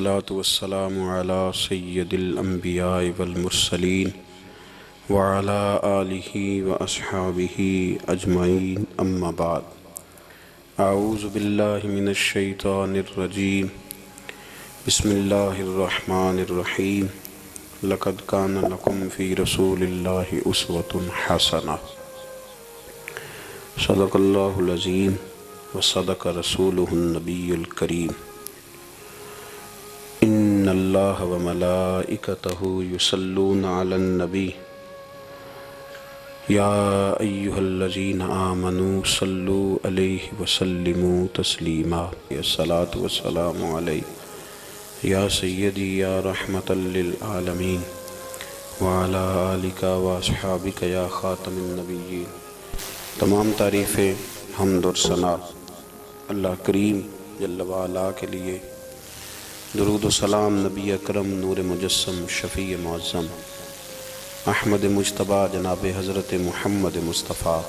والصلاة والسلام على سيد الأنبياء والمرسلين وعلى آله وأصحابه أجمعين أما بعد أعوذ بالله من الشيطان الرجيم بسم الله الرحمن الرحيم لقد كان لكم في رسول الله أسوة حسنة صدق الله العظيم وصدق رسوله النبي الكريم إن الله وملائكته يصلون على النبي يا أيها الذين آمنوا صلوا عليه وسلموا تسليما الصلاة والسلام عليك يا سيدي يا رحمة للعالمين وعلى آلك وأصحابك يا خاتم النبيين۔ تمام تعریفیں حمد اور ثنا اللہ کریم جل وعلا کے لیے، درود و سلام نبی اکرم نور مجسم شفیع معظم احمد مجتبیٰ جناب حضرت محمد مصطفیٰ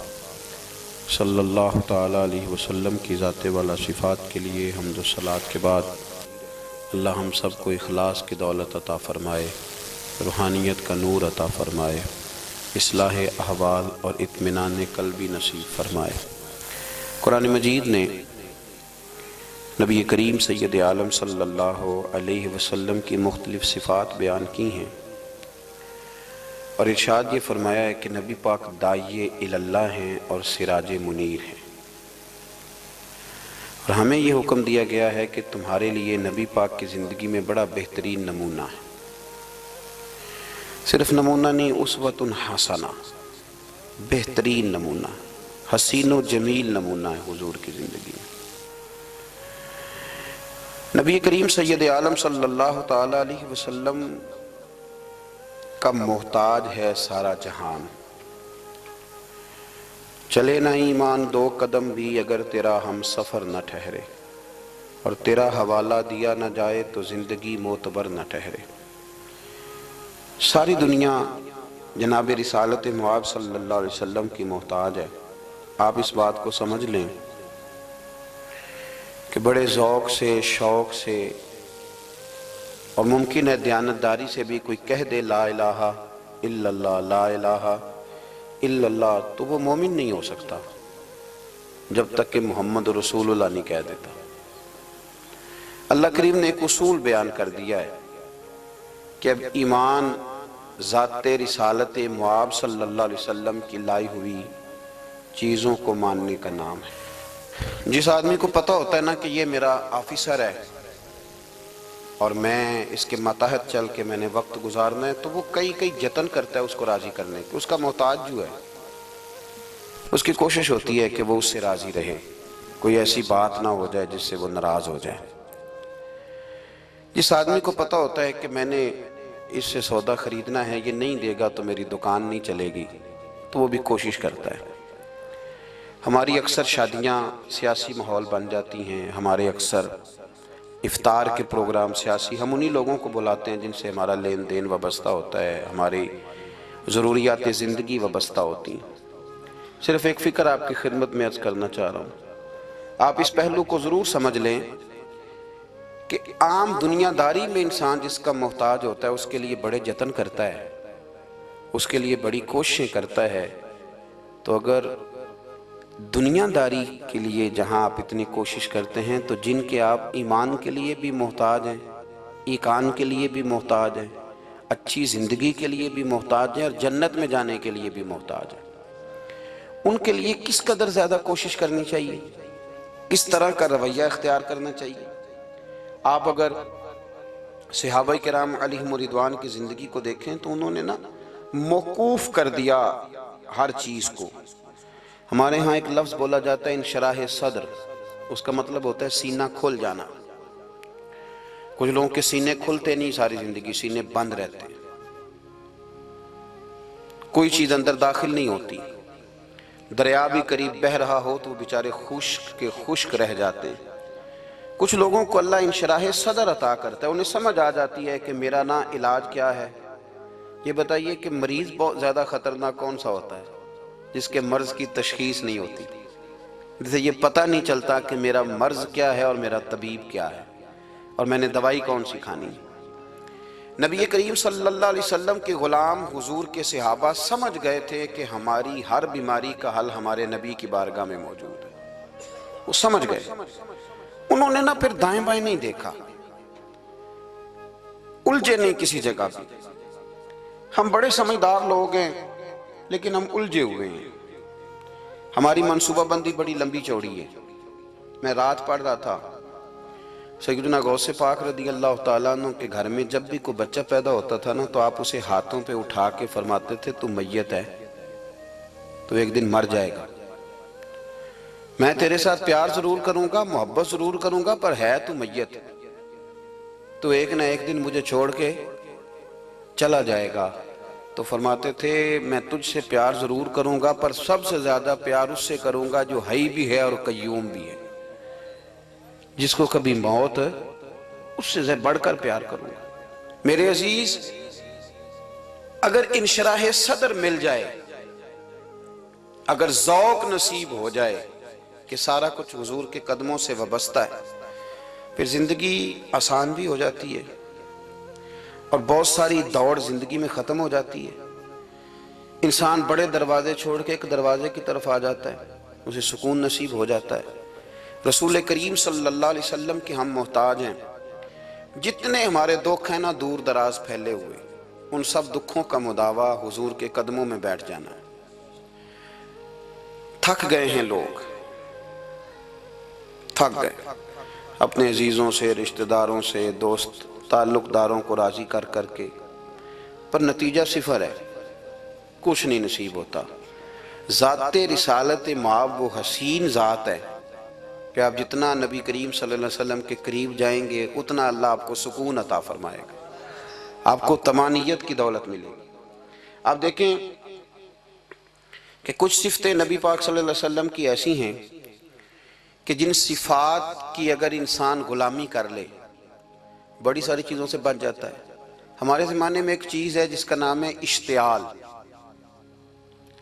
صلی اللہ تعالیٰ علیہ وسلم کی ذات والا صفات کے لیے حمد و صلات کے بعد اللہ ہم سب کو اخلاص کی دولت عطا فرمائے، روحانیت کا نور عطا فرمائے، اصلاح احوال اور اطمینان قلبی نصیب فرمائے۔ قرآن مجید نے نبی کریم سید عالم صلی اللہ علیہ وسلم کی مختلف صفات بیان کی ہیں اور ارشاد یہ فرمایا ہے کہ نبی پاک داعی اللہ ہیں اور سراج منیر ہیں، اور ہمیں یہ حکم دیا گیا ہے کہ تمہارے لیے نبی پاک کی زندگی میں بڑا بہترین نمونہ ہے، صرف نمونہ نہیں، اسوۃ حسنہ، بہترین نمونہ، حسین و جمیل نمونہ ہے حضور کی زندگی میں۔ نبی کریم سید عالم صلی اللہ تعالیٰ علیہ وسلم کا محتاج ہے سارا جہان، چلے نہ ایمان دو قدم بھی اگر تیرا ہم سفر نہ ٹھہرے، اور تیرا حوالہ دیا نہ جائے تو زندگی معتبر نہ ٹھہرے۔ ساری دنیا جناب رسالت مآب صلی اللہ علیہ وسلم کی محتاج ہے۔ آپ اس بات کو سمجھ لیں کہ بڑے ذوق سے، شوق سے اور ممکن ہے دیانتداری سے بھی کوئی کہہ دے لا الہ الا اللہ، لا الہ الا اللہ، تو وہ مومن نہیں ہو سکتا جب تک کہ محمد رسول اللہ نہیں کہہ دیتا۔ اللہ کریم نے ایک اصول بیان کر دیا ہے کہ اب ایمان ذات رسالت مآب صلی اللہ علیہ وسلم کی لائی ہوئی چیزوں کو ماننے کا نام ہے۔ جس آدمی کو پتہ ہوتا ہے نا کہ یہ میرا آفیسر ہے اور میں اس کے ماتحت چل کے میں نے وقت گزارنا ہے، تو وہ کئی جتن کرتا ہے اس کو راضی کرنے کی۔ اس کا محتاج جو ہے اس کی کوشش ہوتی ہے کہ وہ اس سے راضی رہے، کوئی ایسی بات نہ ہو جائے جس سے وہ ناراض ہو جائے۔ جس آدمی کو پتہ ہوتا ہے کہ میں نے اس سے سودا خریدنا ہے، یہ نہیں دے گا تو میری دکان نہیں چلے گی، تو وہ بھی کوشش کرتا ہے۔ ہماری اکثر شادیاں سیاسی ماحول بن جاتی ہیں، ہمارے اکثر افطار کے پروگرام سیاسی، ہم انہی لوگوں کو بلاتے ہیں جن سے ہمارا لین دین وابستہ ہوتا ہے، ہماری ضروریات زندگی وابستہ ہوتی ہیں۔ صرف ایک فکر آپ کی خدمت میں عرض کرنا چاہ رہا ہوں، آپ اس پہلو کو ضرور سمجھ لیں کہ عام دنیا داری میں انسان جس کا محتاج ہوتا ہے اس کے لیے بڑے جتن کرتا ہے، اس کے لیے بڑی کوششیں کرتا ہے، تو اگر دنیا داری کے لیے جہاں آپ اتنی کوشش کرتے ہیں تو جن کے آپ ایمان کے لیے بھی محتاج ہیں، ایقان کے لیے بھی محتاج ہیں، اچھی زندگی کے لیے بھی محتاج ہیں، اور جنت میں جانے کے لیے بھی محتاج ہیں، ان کے لیے کس قدر زیادہ کوشش کرنی چاہیے، کس طرح کا رویہ اختیار کرنا چاہیے۔ آپ اگر صحابہ کرام علیہم رضوان کی زندگی کو دیکھیں تو انہوں نے نا موقوف کر دیا ہر چیز کو۔ ہمارے ہاں ایک لفظ بولا جاتا ہے انشراح صدر، اس کا مطلب ہوتا ہے سینہ کھل جانا۔ کچھ لوگوں کے سینے کھلتے نہیں، ساری زندگی سینے بند رہتے ہیں، کوئی چیز اندر داخل نہیں ہوتی۔ دریا بھی قریب بہہ رہا ہو تو وہ بیچارے خشک کے خشک رہ جاتے ہیں۔ کچھ لوگوں کو اللہ انشراح صدر عطا کرتا ہے، انہیں سمجھ آ جاتی ہے کہ میرا نا علاج کیا ہے۔ یہ بتائیے کہ مریض بہت زیادہ خطرناک کون سا ہوتا ہے؟ جس کے مرض کی تشخیص نہیں ہوتی، جسے یہ پتہ نہیں چلتا کہ میرا مرض کیا ہے اور میرا طبیب کیا ہے۔ اور میں نے دوائی کون سی کھانی ہے۔ نبی کریم صلی اللہ علیہ وسلم کے غلام حضور کے صحابہ سمجھ گئے تھے کہ ہماری ہر بیماری کا حل ہمارے نبی کی بارگاہ میں موجود ہے، وہ سمجھ گئے۔ انہوں نے نہ پھر دائیں بائیں نہیں دیکھا، الجھے نہیں کسی جگہ پہ۔ ہم بڑے سمجھدار لوگ ہیں لیکن ہم الجھے ہوئے ہیں، ہماری منصوبہ بندی بڑی لمبی چوڑی ہے۔ میں رات پڑھ رہا تھا، سیدنا غوث پاک رضی اللہ تعالیٰ عنہ کے گھر میں جب بھی کوئی بچہ پیدا ہوتا تھا نا تو آپ اسے ہاتھوں پہ اٹھا کے فرماتے تھے تو میت ہے، تو ایک دن مر جائے گا، میں تیرے ساتھ پیار ضرور کروں گا، محبت ضرور کروں گا، پر ہے تو میت، تو ایک نہ ایک دن مجھے چھوڑ کے چلا جائے گا۔ تو فرماتے تھے میں تجھ سے پیار ضرور کروں گا پر سب سے زیادہ پیار اس سے کروں گا جو حی بھی ہے اور قیوم بھی ہے، جس کو کبھی موت اس سے بڑھ کر پیار کروں گا۔ میرے عزیز، اگر انشراح صدر مل جائے، اگر ذوق نصیب ہو جائے کہ سارا کچھ حضور کے قدموں سے وابستہ ہے، پھر زندگی آسان بھی ہو جاتی ہے اور بہت ساری دوڑ زندگی میں ختم ہو جاتی ہے۔ انسان بڑے دروازے چھوڑ کے ایک دروازے کی طرف آ جاتا ہے، اسے سکون نصیب ہو جاتا ہے۔ رسول کریم صلی اللہ علیہ وسلم کے ہم محتاج ہیں، جتنے ہمارے دکھ ہیں نا دور دراز پھیلے ہوئے، ان سب دکھوں کا مداوا حضور کے قدموں میں بیٹھ جانا ہے۔ تھک گئے ہیں لوگ، تھک گئے اپنے عزیزوں سے، رشتہ داروں سے، دوست تعلق داروں کو راضی کر کر کے، پر نتیجہ صفر ہے، کچھ نہیں نصیب ہوتا۔ ذات رسالت مآب وہ حسین ذات ہے کہ آپ جتنا نبی کریم صلی اللہ علیہ وسلم کے قریب جائیں گے اتنا اللہ آپ کو سکون عطا فرمائے گا، آپ کو طمانینت کی دولت ملے گی۔ آپ دیکھیں کہ کچھ صفتیں نبی پاک صلی اللہ علیہ وسلم کی ایسی ہیں کہ جن صفات کی اگر انسان غلامی کر لے بڑی ساری چیزوں سے بچ جاتا ہے۔ ہمارے زمانے میں ایک چیز ہے جس کا نام ہے اشتعال،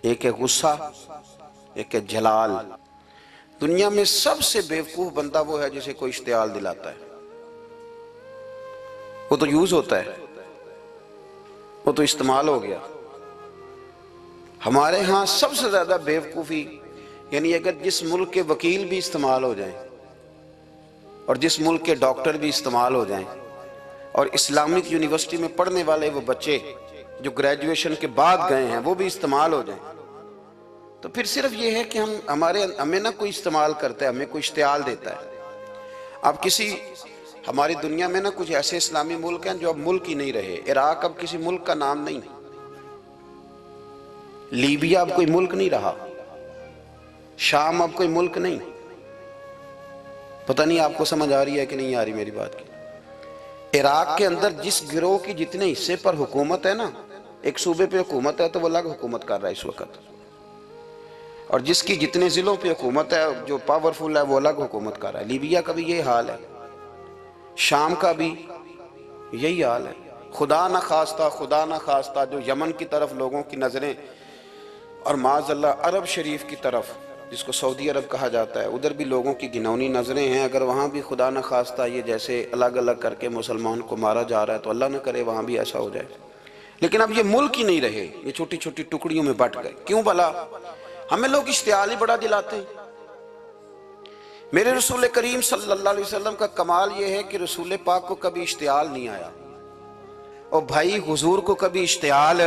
ایک ہے غصہ، ایک ہے جلال۔ دنیا میں سب سے بیوقوف بندہ وہ ہے جسے کوئی اشتعال دلاتا ہے، وہ تو یوز ہوتا ہے، وہ تو استعمال ہو گیا۔ ہمارے ہاں سب سے زیادہ بیوقوفی، یعنی اگر جس ملک کے وکیل بھی استعمال ہو جائیں اور جس ملک کے ڈاکٹر بھی استعمال ہو جائیں اور اسلامک یونیورسٹی میں پڑھنے والے وہ بچے جو گریجویشن کے بعد گئے ہیں وہ بھی استعمال ہو جائیں، تو پھر صرف یہ ہے کہ ہمیں نہ کوئی استعمال کرتا ہے، ہمیں کوئی اشتعال دیتا ہے۔ اب ہماری دنیا میں نہ کچھ ایسے اسلامی ملک ہیں جو اب ملک ہی نہیں رہے۔ عراق اب کسی ملک کا نام نہیں، لیبیا اب کوئی ملک نہیں رہا، شام اب کوئی ملک نہیں۔ پتہ نہیں آپ کو سمجھ آ رہی ہے کہ نہیں آ رہی میری بات کی؟ عراق کے اندر جس گروہ کی جتنے حصے پر حکومت ہے نا، ایک صوبے پہ حکومت ہے تو وہ الگ حکومت کر رہا ہے اس وقت، اور جس کی جتنے ضلعوں پہ حکومت ہے جو پاورفل ہے وہ الگ حکومت کر رہا ہے۔ لیبیا کا بھی یہی حال ہے، شام کا بھی یہی حال ہے۔ خدا نہ خواستہ جو یمن کی طرف لوگوں کی نظریں اور معاذ اللہ عرب شریف کی طرف جس کو سعودی عرب کہا جاتا ہے ادھر بھی لوگوں کی گھناؤنی نظریں ہیں، اگر وہاں بھی خدا نہ خواستہ یہ جیسے الگ الگ کر کے مسلمان کو مارا جا رہا ہے تو اللہ نہ کرے وہاں بھی ایسا ہو جائے۔ لیکن اب یہ ملک ہی نہیں رہے، یہ چھوٹی چھوٹی ٹکڑیوں میں بٹ گئے۔ کیوں بھلا؟ ہمیں لوگ اشتعال ہی بڑا دلاتے ہیں۔ میرے رسول کریم صلی اللہ علیہ وسلم کا کمال یہ ہے کہ رسول پاک کو کبھی اشتعال نہیں آیا، اور بھائی حضور کو کبھی اشتعال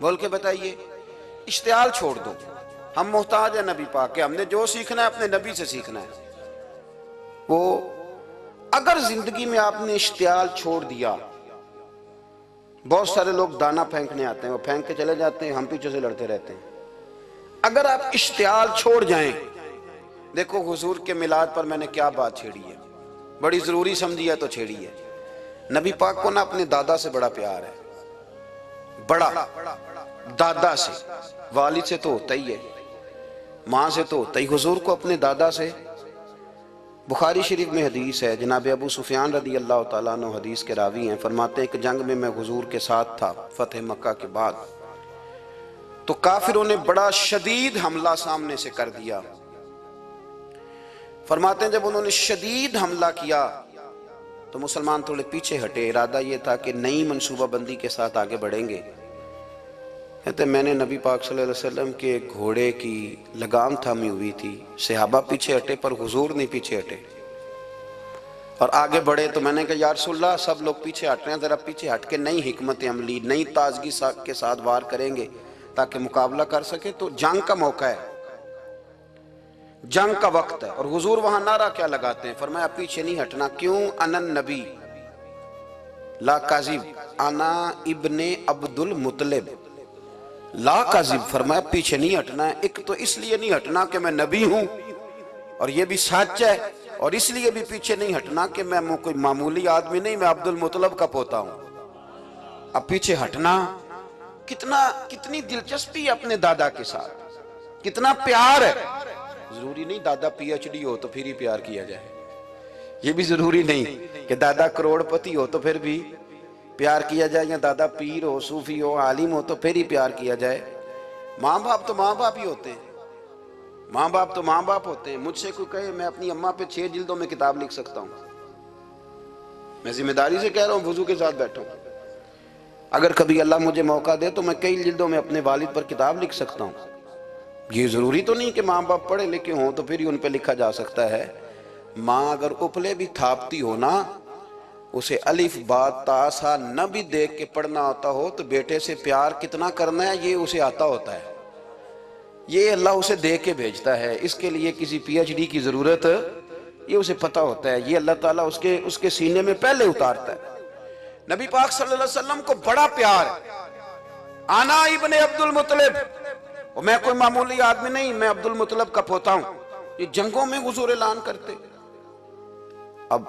بول کے بتائیے، اشتعال چھوڑ دو۔ ہم محتاج ہیں نبی پاک کے، ہم نے جو سیکھنا ہے اپنے نبی سے سیکھنا ہے۔ وہ اگر زندگی میں آپ نے اشتعال چھوڑ دیا، بہت سارے لوگ دانا پھینکنے آتے ہیں، وہ پھینک کے چلے جاتے ہیں، ہم پیچھے سے لڑتے رہتے ہیں۔ اگر آپ اشتعال چھوڑ جائیں، دیکھو حضور کے میلاد پر میں نے کیا بات چھیڑی ہے، بڑی ضروری سمجھی ہے تو چھیڑی ہے۔ نبی پاک کو نا اپنے دادا سے بڑا پیار ہے، بڑا دادا سے، والد سے تو ہوتا ہی ہے، ماں سے تو ہوتا ہی، حضور کو اپنے دادا سے۔ بخاری شریف میں حدیث ہے، جناب ابو سفیان رضی اللہ تعالیٰ عنہ حدیث کے راوی ہیں، فرماتے ہیں کہ جنگ میں حضور کے ساتھ تھا فتح مکہ کے بعد، تو کافروں نے بڑا شدید حملہ سامنے سے کر دیا۔ فرماتے ہیں جب انہوں نے شدید حملہ کیا تو مسلمان تھوڑے پیچھے ہٹے، ارادہ یہ تھا کہ نئی منصوبہ بندی کے ساتھ آگے بڑھیں گے۔ کہتے میں نے نبی پاک صلی اللہ علیہ وسلم کے گھوڑے کی لگام تھامی ہوئی تھی، صحابہ پیچھے ہٹے پر حضور نہیں پیچھے ہٹے اور آگے بڑھے۔ تو میں نے کہا یا رسول اللہ سب لوگ پیچھے ہٹ رہے ہیں، ذرا پیچھے ہٹ کے نئی حکمت عملی، نئی تازگی کے ساتھ وار کریں گے تاکہ مقابلہ کر سکے۔ تو جنگ کا موقع ہے، جنگ کا وقت ہے، اور حضور وہاں نعرہ کیا لگاتے ہیں؟ فرمایا پیچھے نہیں ہٹنا۔ کیوں؟ انا النبی لا کاذب، انا ابن عبد المطلب لا کاذب۔ فرمایا پیچھے نہیں ہٹنا ہے۔ ایک تو اس لیے نہیں ہٹنا کہ میں نبی ہوں اور یہ بھی سچ ہے، اور اس لیے بھی پیچھے نہیں ہٹنا کہ میں کوئی معمولی آدمی نہیں، میں عبد المطلب کا پوتا ہوں۔ اب پیچھے ہٹنا کتنی دلچسپی ہے اپنے دادا کے ساتھ، کتنا پیار ہے۔ ضروری نہیں دادا پی ایچ ڈی ہو تو پھر ہی پیار کیا جائے، یہ بھی ضروری نہیں کہ دادا کروڑ پتی ہو تو پھر بھی پیار کیا جائے، یا دادا پیر ہو، صوفی ہو، عالم ہو تو پھر ہی پیار کیا جائے۔ ماں باپ تو ماں باپ ہی ہوتے ہیں، ماں باپ تو ماں باپ ہوتے ہیں۔ مجھ سے کوئی کہے میں اپنی اماں پہ 6 جلدوں میں کتاب لکھ سکتا ہوں، میں ذمہ داری سے کہہ رہا ہوں، وضو کے ساتھ بیٹھا ہوں۔ اگر کبھی اللہ مجھے موقع دے تو میں کئی جلدوں میں اپنے والد پر کتاب لکھ سکتا ہوں۔ یہ ضروری تو نہیں کہ ماں باپ پڑھے لکھے ہوں تو پھر ہی ان پہ لکھا جا سکتا ہے۔ ماں اگر اپلے بھی تھاپتی ہو نا، اسے الف با تا سا نہ بھی دیکھ کے پڑھنا آتا ہو تو بیٹے سے پیار کتنا کرنا ہے یہ اسے آتا ہوتا ہے، یہ اللہ اسے دیکھ کے بھیجتا ہے۔ اس کے لیے کسی پی ایچ ڈی کی ضرورت یہ اسے پتا ہوتا ہے، یہ اللہ تعالیٰ اس کے سینے میں پہلے اتارتا ہے۔ نبی پاک صلی اللہ علیہ وسلم کو بڑا پیار ہے۔ آنا ابن عبد المطلب، میں کوئی معمولی آدمی نہیں، میں عبد المطلب کا پوتا ہوں۔ یہ جنگوں میں حضور اعلان کرتے۔ اب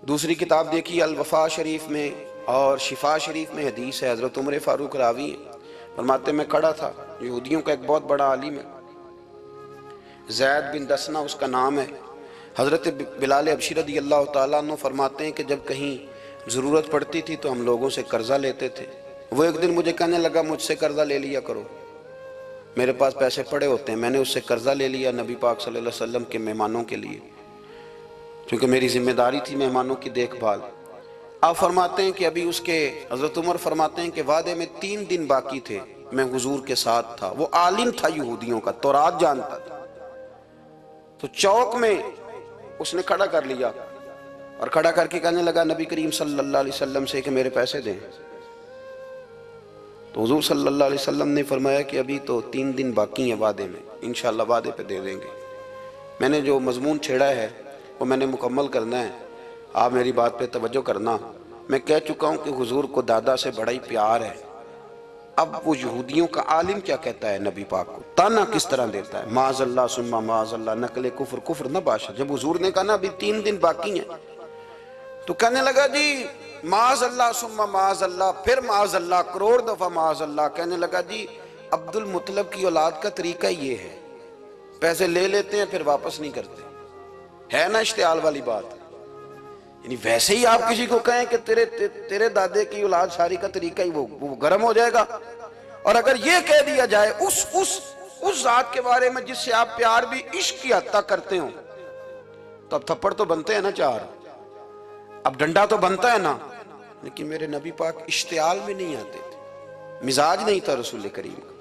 دوسری کتاب دیکھی الوفا شریف میں اور شفا شریف میں حدیث ہے، حضرت عمر فاروق راوی ہیں، فرماتے میں کھڑا تھا، یہودیوں کا ایک بہت بڑا عالم ہے، زید بن دسنا اس کا نام ہے، حضرت بلال حبشی رضی اللہ تعالیٰ عنہ فرماتے ہیں کہ جب کہیں ضرورت پڑتی تھی تو ہم لوگوں سے قرضہ لیتے تھے۔ وہ ایک دن مجھے کہنے لگا مجھ سے قرضہ لے لیا کرو، میرے پاس پیسے پڑے ہوتے ہیں۔ میں نے اس سے قرضہ لے لیا نبی پاک صلی اللہ علیہ وسلم کے مہمانوں کے لیے، کیونکہ میری ذمہ داری تھی مہمانوں کی دیکھ بھال۔ آپ فرماتے ہیں کہ ابھی اس کے حضرت عمر فرماتے ہیں کہ وعدے میں 3 دن باقی تھے، میں حضور کے ساتھ تھا، وہ عالم تھا یہودیوں کا، تورات جانتا تھا۔ تو چوک میں اس نے کھڑا کر لیا اور کھڑا کر کے کہنے لگا نبی کریم صلی اللہ علیہ وسلم سے کہ میرے پیسے دیں۔ تو حضور صلی اللہ علیہ وسلم نے فرمایا کہ ابھی تو 3 دن باقی ہیں وعدے میں، انشاءاللہ وعدے پہ دے دیں گے۔ میں نے جو مضمون چھیڑا ہے وہ میں نے مکمل کرنا ہے، آپ میری بات پہ توجہ کرنا۔ میں کہہ چکا ہوں کہ حضور کو دادا سے بڑا ہی پیار ہے۔ اب وہ یہودیوں کا عالم کیا کہتا ہے نبی پاک کو، تانا کس طرح دیتا ہے، معاذ اللہ ثم معاذ اللہ، نقل کفر کفر نہ باشا۔ جب حضور نے کہا نا ابھی 3 دن باقی ہیں تو کہنے لگا جی معاذ اللہ ثم معاذ اللہ، پھر معاذ اللہ، کروڑ دفعہ معاذ اللہ۔ کہنے لگا جی عبد المطلب کی اولاد کا طریقہ یہ ہے، پیسے لے لیتے ہیں پھر واپس نہیں کرتے، ہے نا اشتعال والی بات۔ یعنی ویسے ہی آپ کسی کو کہیں کہ تیرے دادے کی اولاد ساری کا طریقہ ہی وہ گرم ہو جائے گا۔ اور اگر یہ کہہ دیا جائے اس ذات کے بارے میں جس سے آپ پیار بھی عشق کی حد تک کرتے ہوں، تو اب تھپڑ تو بنتے ہیں نا 4، اب ڈنڈا تو بنتا ہے نا۔ لیکن میرے نبی پاک اشتعال میں نہیں آتے تھے، مزاج نہیں تھا رسول کریم کا۔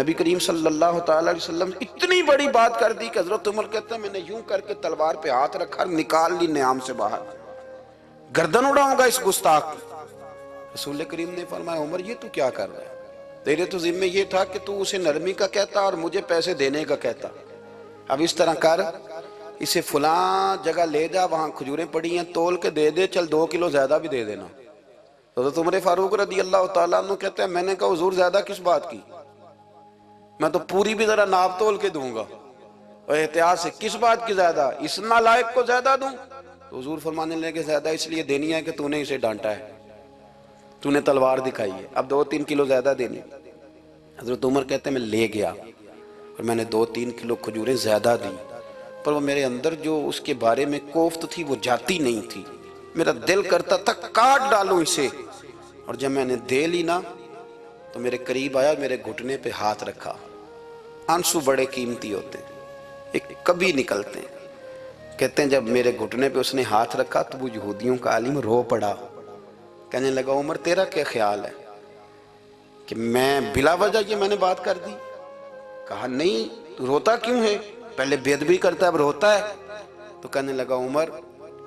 نبی کریم صلی اللہ تعالیٰ علیہ وسلم اتنی بڑی بات کر دی کہ حضرت عمر کہتا ہے میں نے یوں کر کے تلوار پہ ہاتھ رکھا، نکال لی نیام سے باہر، گردن اڑاؤں گا اس گستاخ کی۔ رسول کریم نے فرمایا عمر یہ تو کیا کر رہا ہے، تیرے تو ذمہ یہ تھا کہ تو اسے نرمی کا کہتا اور مجھے پیسے دینے کا کہتا۔ اب اس طرح کر، اسے فلاں جگہ لے جا، وہاں کھجوریں پڑی ہیں تول کے دے دے، چل 2 کلو زیادہ بھی دے دینا۔ حضرت عمر فاروق رضی اللہ تعالیٰ عنہ کہتے ہیں میں نے کہا حضور زیادہ کس بات کی، میں تو پوری بھی ذرا ناپ تول کے دوں گا، اور احتیاط سے کس بات کی زیادہ، اس نالائق کو زیادہ دوں؟ تو حضور فرمانے لگے زیادہ اس لیے دینی ہے کہ تو نے اسے ڈانٹا ہے، تو نے تلوار دکھائی ہے، اب 2-3 کلو زیادہ دینی۔ حضرت عمر کہتے ہیں میں لے گیا اور میں نے 2-3 کلو کھجوریں زیادہ دی، پر وہ میرے اندر جو اس کے بارے میں کوفت تھی وہ جاتی نہیں تھی، میرا دل کرتا تھا کاٹ ڈالوں اسے۔ اور جب میں نے دے لی نا تو میرے قریب آیا، میرے گھٹنے پہ ہاتھ رکھا۔ آنسو بڑے قیمتی ہوتے ہیں، ایک کبھی نکلتے ہیں، کہتے ہیں جب میرے گھٹنے پہ اس نے ہاتھ رکھا تو وہ یہودیوں کا عالم رو پڑا، کہنے لگا عمر تیرا کیا خیال ہے کہ میں بلا وجہ یہ میں نے بات کر دی؟ کہا نہیں، تو روتا کیوں ہے؟ پہلے بے ادبی کرتا ہے اب روتا ہے؟ تو کہنے لگا عمر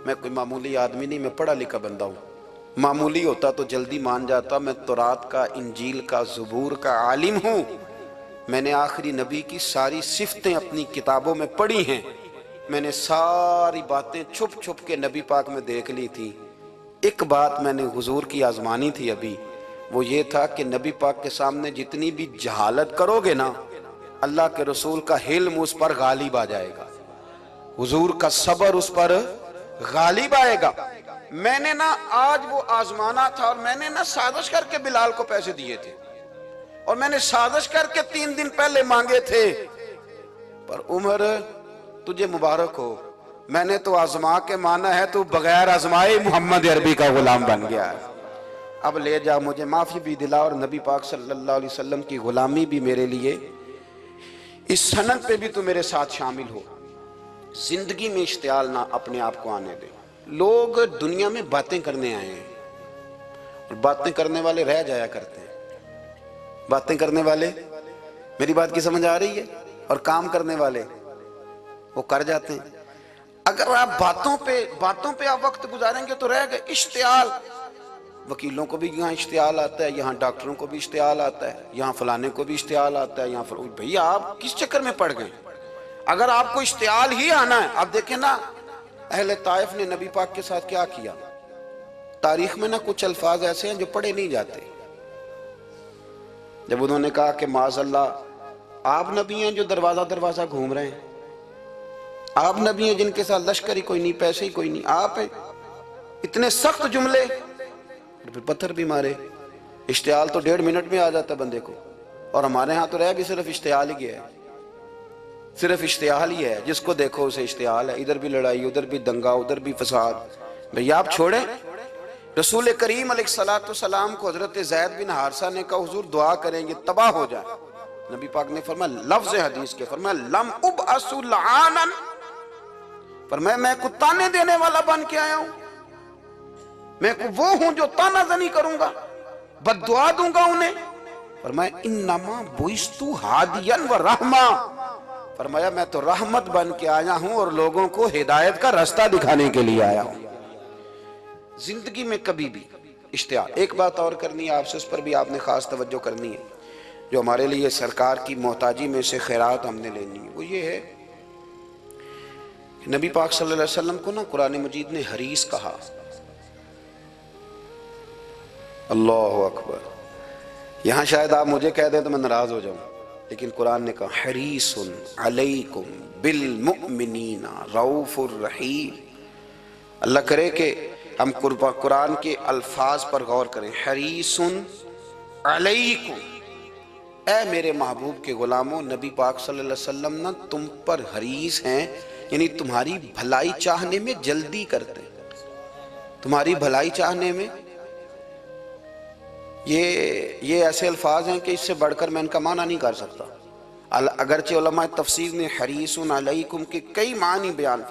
میں کوئی معمولی آدمی نہیں، میں پڑھا لکھا بندہ ہوں، معمولی ہوتا تو جلدی مان جاتا، میں تورات کا، انجیل کا، زبور کا عالم ہوں، میں نے آخری نبی کی ساری صفتیں اپنی کتابوں میں پڑھی ہیں، میں نے ساری باتیں چھپ چھپ کے نبی پاک میں دیکھ لی تھی، ایک بات میں نے حضور کی آزمانی تھی ابھی، وہ یہ تھا کہ نبی پاک کے سامنے جتنی بھی جہالت کرو گے نا، اللہ کے رسول کا حلم اس پر غالب آ جائے گا، حضور کا صبر اس پر غالب آئے گا۔ میں نے نا آج وہ آزمانا تھا، اور میں نے نا سازش کر کے بلال کو پیسے دیے تھے، اور میں نے سازش کر کے 3 دن پہلے مانگے تھے، پر عمر تجھے مبارک ہو، میں نے تو آزما کے مانا ہے، تو بغیر آزمائے محمد عربی کا غلام بن گیا ہے، اب لے جا مجھے معافی بھی دلا، اور نبی پاک صلی اللہ علیہ وسلم کی غلامی بھی میرے لیے، اس سند پہ بھی تو میرے ساتھ شامل ہو۔ زندگی میں اشتعال نہ اپنے آپ کو آنے دے۔ لوگ دنیا میں باتیں کرنے آئے ہیں، اور باتیں کرنے والے رہ جایا کرتے ہیں، باتیں کرنے والے، میری بات کی سمجھ آ رہی ہے، اور کام کرنے والے وہ کر جاتے ہیں۔ اگر آپ باتوں پہ آپ وقت گزاریں گے تو رہ گئے۔ اشتعال، وکیلوں کو بھی یہاں اشتعال آتا ہے، یہاں ڈاکٹروں کو بھی اشتعال آتا ہے، یہاں فلانے کو بھی اشتعال آتا ہے، یہاں بھئی آپ کس چکر میں پڑ گئے؟ اگر آپ کو اشتعال ہی آنا ہے، آپ دیکھیں نا اہل طائف نے نبی پاک کے ساتھ کیا کیا۔ تاریخ میں نا کچھ الفاظ ایسے ہیں جو پڑھے نہیں جاتے۔ جب انہوں نے کہا کہ معاذ اللہ آپ نبی ہیں جو دروازہ دروازہ گھوم رہے ہیں، آپ نبی ہیں جن کے ساتھ لشکر ہی کوئی نہیں، پیسے ہی کوئی نہیں، آپ ہیں، اتنے سخت جملے، پھر پتھر بھی مارے۔ اشتعال تو 1.5 منٹ میں آ جاتا ہے بندے کو، اور ہمارے ہاں تو رہ بھی صرف اشتعال ہی گیا ہے، صرف اشتعال ہی ہے، جس کو دیکھو اسے اشتعال ہے، ادھر بھی لڑائی، ادھر بھی دنگا، ادھر بھی فساد۔ بھئی آپ چھوڑیں۔ رسول کریم علیہ السلام کو حضرت زید بن حارثہ نے کہا حضور دعا کریں گے تباہ ہو جائیں، نبی پاک نے فرمایا، لفظ حدیث کے فرمایا لم ابعث لعانا، فرمایا میں کو تانے دینے والا بن کے آیا ہوں، میں کو وہ ہوں جو تانا زنی کروں گا، بد دعا دوں گا انہیں۔ فرمایا انما بعثت ہادیا و رحمہ، فرمایا میں تو رحمت بن کے آیا ہوں اور لوگوں کو ہدایت کا راستہ دکھانے کے لیے آیا ہوں۔ زندگی میں کبھی بھی اشتعال۔ ایک بات اور کرنی ہے آپ سے، اس پر بھی آپ نے خاص توجہ کرنی ہے، جو ہمارے لیے سرکار کی محتاجی میں سے خیرات ہم نے لینی ہے، وہ یہ ہے کہ نبی پاک صلی اللہ علیہ وسلم کو نا قرآن مجید نے حریص کہا۔ اللہ اکبر۔ یہاں شاید آپ مجھے کہہ دیں تو میں ناراض ہو جاؤں، لیکن قرآن نے کہا حریص علیکم بالمؤمنین رؤوف الرحیم۔ اللہ کرے کہ ہم قرآن کے الفاظ پر غور کریں۔ حریص علیکم، اے میرے محبوب کے غلاموں، نبی پاک صلی اللہ علیہ وسلم نا تم پر حریص ہیں، یعنی تمہاری بھلائی چاہنے میں جلدی کرتے ہیں، تمہاری بھلائی چاہنے میں۔ یہ ایسے الفاظ ہیں کہ اس سے بڑھ کر میں ان کا معنی نہیں کر سکتا، اگرچہ علماء تفسیر نے حریص علیکم کے کئی معنی بیان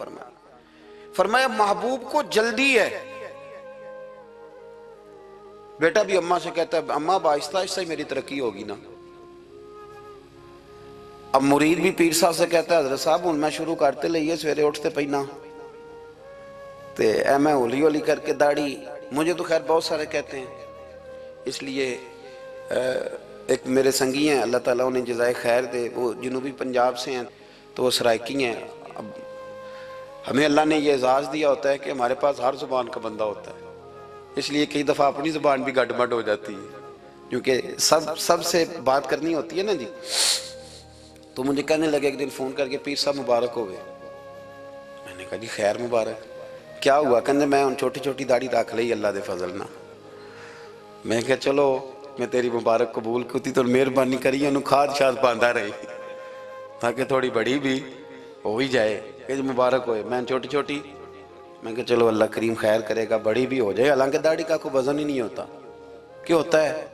فرمایا محبوب کو جلدی ہے۔ بیٹا بھی اماں سے کہتا ہے اماں آہستہ آہستہ ہی میری ترقی ہوگی نا۔ اب مرید بھی پیر صاحب سے کہتا ہے حضرت صاحب ہوں میں شروع کرتے لئیے سویرے اٹھتے پہنا تے اے میں ہولی ہولی کر کے داڑھی، مجھے تو خیر بہت سارے کہتے ہیں، اس لیے ایک میرے سنگی ہیں اللہ تعالیٰ انہیں جزائے خیر دے، وہ جنوبی پنجاب سے ہیں تو وہ سرائکی ہیں۔ اب ہمیں اللہ نے یہ اعزاز دیا ہوتا ہے کہ ہمارے پاس ہر زبان کا بندہ ہوتا ہے، اس لیے کئی دفعہ اپنی زبان بھی گڈ مڈ ہو جاتی ہے، کیونکہ سب سے بات کرنی ہوتی ہے نا جی۔ تو مجھے کہنے لگے ایک دن فون کر کے پیر صاحب مبارک ہو گئے، میں نے کہا جی خیر مبارک، کیا ہوا؟ کہنے میں ان چھوٹی چھوٹی داڑھی رکھ لئی اللہ دے فضل نہ۔ میں کہا چلو میں تیری مبارک قبول کیتی تو مہربانی کری انہوں کھاد شاد باندھا رہی تاکہ تھوڑی بڑی بھی ہو ہی جائے کہ مبارک ہوئے۔ میں چھوٹی چھوٹی، میں کہا چلو اللہ کریم خیر کرے گا بڑی بھی ہو جائے، حالانکہ داڑھی کا کوئی وزن ہی نہیں ہوتا، کیوں ہوتا ہے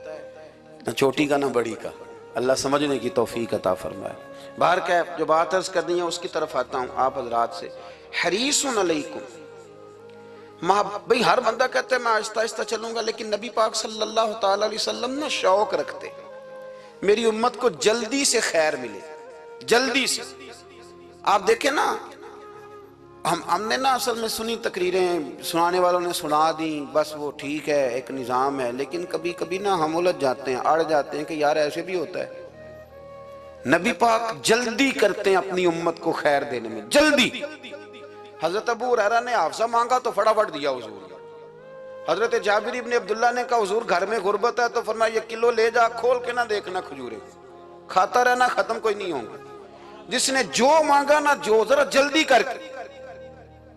نہ چھوٹی کا نہ بڑی کا، اللہ سمجھنے کی توفیق عطا فرمائے۔ باہر کہ جو بات عرض کرنی ہے اس کی طرف آتا ہوں آپ حضرات سے۔ حریص علیکم، بھئی ہر بندہ کہتا ہے میں آہستہ آہستہ چلوں گا، لیکن نبی پاک صلی اللہ تعالیٰ علیہ وسلم نا شوق رکھتے میری امت کو جلدی سے خیر ملے، جلدی سے۔ آپ دیکھیں نا، ہم نے نا اصل میں سنی تقریریں، سنانے والوں نے سنا دیں، بس وہ ٹھیک ہے، ایک نظام ہے، لیکن کبھی کبھی نا ہم الجھ جاتے ہیں، اڑ جاتے ہیں کہ یار ایسے بھی ہوتا ہے۔ نبی پاک جلدی کرتے ہیں اپنی امت کو خیر دینے میں، جلدی۔ حضرت ابو ہریرہ نے حافظہ مانگا تو فٹافٹ دیا حضور نے۔ حضرت جابر ابن عبداللہ نے کہا حضور گھر میں غربت ہے، تو فرمایا یہ کلو لے جا، کھول کے نہ دیکھنا کھجوریں، کھاتا رہنا، ختم کوئی نہیں ہوں گا۔ جس نے جو مانگا نا، جو ذرا جلدی کر کے،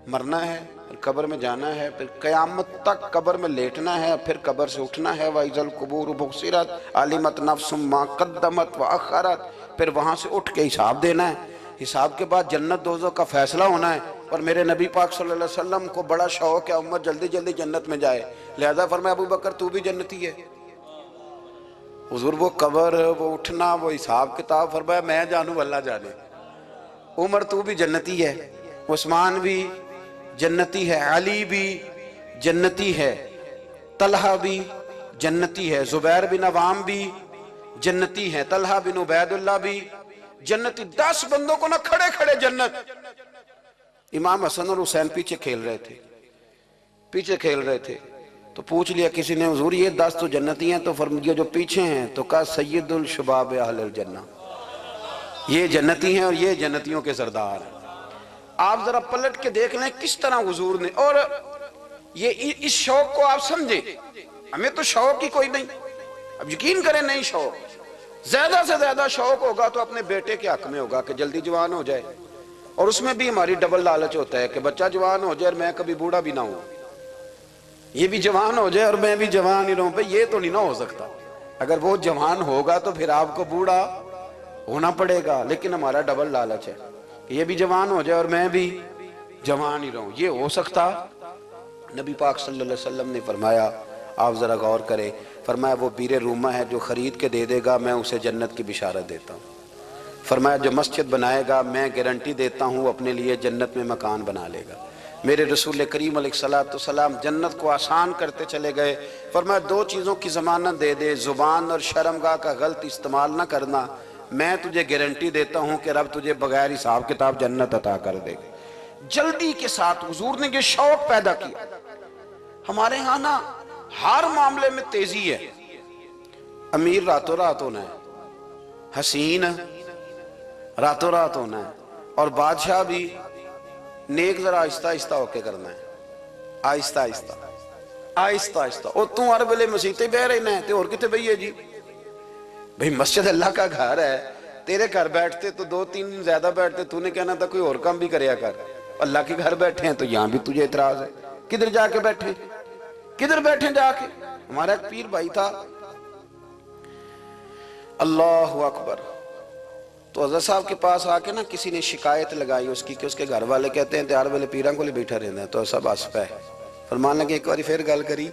مرنا ہے، پھر قبر میں جانا ہے، پھر قیامت تک قبر میں لیٹنا ہے، پھر قبر سے اٹھنا ہے، وَإِذَا الْقُبُورُ بُعْثِرَتْ عَلِمَتْ نَفْسٌ مَا قَدَّمَتْ وَأَخَّرَتْ، پھر وہاں سے اٹھ کے حساب دینا ہے۔ حساب کے بعد جنت دوزخ کا فیصلہ ہونا ہے۔ اور میرے نبی پاک صلی اللہ علیہ وسلم کو بڑا شوق ہے امت جلدی جلدی جنت میں جائے، لہذا فرمایا ابو بکر تو بھی جنتی ہے۔ حضور وہ قبر، وہ اٹھنا، وہ حساب کتاب، فرمایا میں جانوں اللہ جانے۔ عمر تو بھی جنتی ہے، عثمان بھی جنتی ہے، علی بھی جنتی ہے، طلحہ بھی جنتی ہے، زبیر بن عوام بھی جنتی ہے، طلحہ بن عبید اللہ بھی جنتی۔ 10 بندوں کو نہ کھڑے کھڑے جنت۔ امام حسن اور حسین پیچھے کھیل رہے تھے، تو پوچھ لیا کسی نے حضور یہ 10 تو جنتی ہیں، تو فرمایا جو پیچھے ہیں، تو کہا سید الشباب اہل الجنہ، یہ جنتی ہیں اور یہ جنتیوں کے سردار ہیں۔ آپ ذرا پلٹ کے دیکھ لیں کس طرح حضور نے، اور یہ اس شوق کو آپ سمجھیں، ہمیں تو شوق ہی کوئی نہیں، اب یقین کریں نہیں شوق، زیادہ سے زیادہ شوق ہوگا تو اپنے بیٹے کے حق میں ہوگا کہ جلدی جوان ہو جائے، اور اس میں بھی ہماری ڈبل لالچ ہوتا ہے کہ بچہ جوان ہو جائے اور میں کبھی بوڑھا بھی نہ ہوں، یہ بھی جوان ہو جائے اور میں بھی جوان ہی رہوں، بھئی یہ تو نہیں نہ ہو سکتا۔ اگر وہ جوان ہوگا تو پھر آپ کو بوڑھا ہونا پڑے گا، لیکن ہمارا ڈبل لالچ ہے کہ یہ بھی جوان ہو جائے اور میں بھی جوان ہی رہوں، یہ ہو سکتا؟ نبی پاک صلی اللہ علیہ وسلم نے فرمایا، آپ ذرا غور کریں، فرمایا وہ بیر رومہ ہے جو خرید کے دے دے گا میں اسے جنت کی بشارت دیتا ہوں۔ فرمایا جو مسجد بنائے گا میں گارنٹی دیتا ہوں اپنے لیے جنت میں مکان بنا لے گا۔ میرے رسول کریم علیہ السلام جنت کو آسان کرتے چلے گئے، فرمایا 2 چیزوں کی ضمانت دے دے، زبان اور شرمگاہ کا غلط استعمال نہ کرنا، میں تجھے گارنٹی دیتا ہوں کہ رب تجھے بغیر حساب کتاب جنت عطا کر دے گا۔ جلدی کے ساتھ حضور نے یہ شوق پیدا کیا۔ ہمارے ہاں نا ہر معاملے میں تیزی ہے، امیر راتوں رات ہونا ہے، حسین راتوں رات ہونا ہے، اور بادشاہ بھی نیک ذرا آہستہ آہستہ ہو کے کرنا ہے، آہستہ آہستہ آہستہ آہستہ۔ اور تم ہر ویلے مسیطے بہ رہنا ہے، تے اور کتے بھئی ہے جی؟ بھئی مسجد اللہ کا گھر ہے، تیرے گھر بیٹھتے تو 2-3 دن زیادہ بیٹھتے، تو نے کہنا تھا کوئی اور کام بھی کریا کر، اللہ کے گھر بیٹھے ہیں تو یہاں بھی تجھے اعتراض ہے، کدھر جا کے بیٹھے، کدھر بیٹھے جا کے؟ ہمارا ایک پیر بھائی تھا، اللہ اکبر، تو حضرت صاحب کے پاس آ کے نا کسی نے شکایت لگائی اس کی کہ اس کے گھر والے کہتے ہیں تیار والے پیران کو لے بیٹھا رہنا ہے، تو سب ہنس پے، فرمان لگے ایک باری پھر گل کری،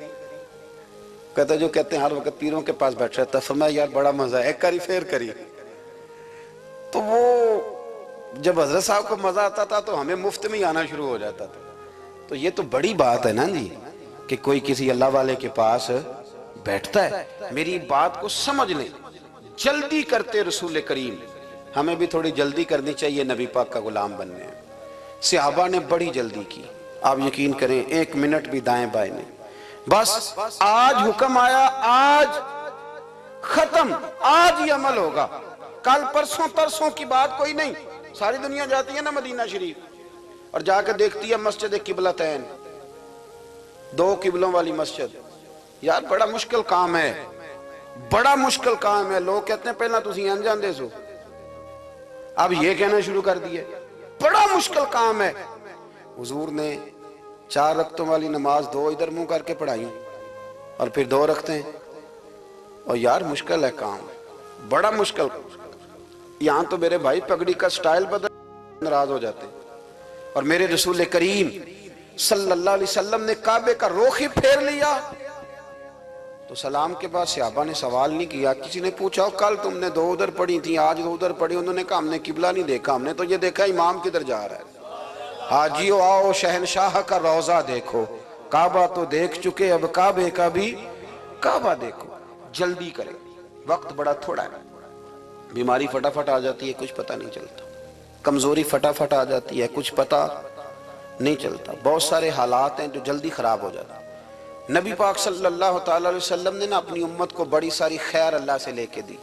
کہتا جو کہتے ہیں ہر وقت پیروں کے پاس بیٹھ رہتا ہے، فرمایا یار بڑا مزہ ہے، ایک باری پھر کری۔ تو وہ جب حضرت صاحب کو مزہ آتا تھا تو ہمیں مفت میں ہی آنا شروع ہو جاتا تھا۔ تو یہ تو بڑی بات ہے نا جی کہ کوئی کسی اللہ والے کے پاس بیٹھتا ہے۔ میری بات کو سمجھ لیں، جلدی کرتے رسول کریم، ہمیں بھی تھوڑی جلدی کرنی چاہیے نبی پاک کا غلام بننے ہیں۔ صحابہ نے بڑی جلدی کی، آپ یقین کریں 1 منٹ بھی دائیں بائیں نہیں، بس آج حکم آیا، آج ختم، آج ہی عمل ہوگا، کل پرسوں ترسوں کی بات کوئی نہیں۔ ساری دنیا جاتی ہے نا مدینہ شریف اور جا کے دیکھتی ہے مسجد قبلتین، 2 قبلوں والی مسجد، یار بڑا مشکل کام ہے، بڑا مشکل کام ہے۔ لوگ کہتے ہیں پہلا تسی این جاندے سو، اب یہ کہنا شروع کر دیے بڑا مشکل کام ہے۔ حضور نے 4 رکعتوں والی نماز 2 ادھر منہ کر کے پڑھائی اور پھر 2 رکھتے ہیں، اور یار مشکل ہے کام، بڑا مشکل۔ یہاں تو میرے بھائی پگڑی کا سٹائل بدل ناراض ہو جاتے، اور میرے رسول کریم صلی اللہ علیہ وسلم نے کعبے کا رخ ہی پھیر لیا تو سلام کے بعد صحابہ نے سوال نہیں کیا۔ کسی نے پوچھا کل تم نے 2 ادھر پڑھی تھی، آج 2 ادھر پڑھی، انہوں نے کہا ہم نے قبلہ نہیں دیکھا، ہم نے تو یہ دیکھا امام کدھر جا رہا ہے۔ حاجیو آؤ شہنشاہ کا روضہ دیکھو، کعبہ تو دیکھ چکے اب کعبے کا بھی کعبہ دیکھو۔ جلدی کریں، وقت بڑا تھوڑا ہے، بیماری فٹافٹ آ جاتی ہے، کچھ پتہ نہیں چلتا، کمزوری فٹافٹ آ جاتی ہے، کچھ پتہ نہیں چلتا، بہت سارے حالات ہیں جو جلدی خراب ہو جاتے ہیں۔ نبی پاک صلی اللہ تعالیٰ علیہ وسلم نے نا اپنی امت کو بڑی ساری خیر اللہ سے لے کے دی،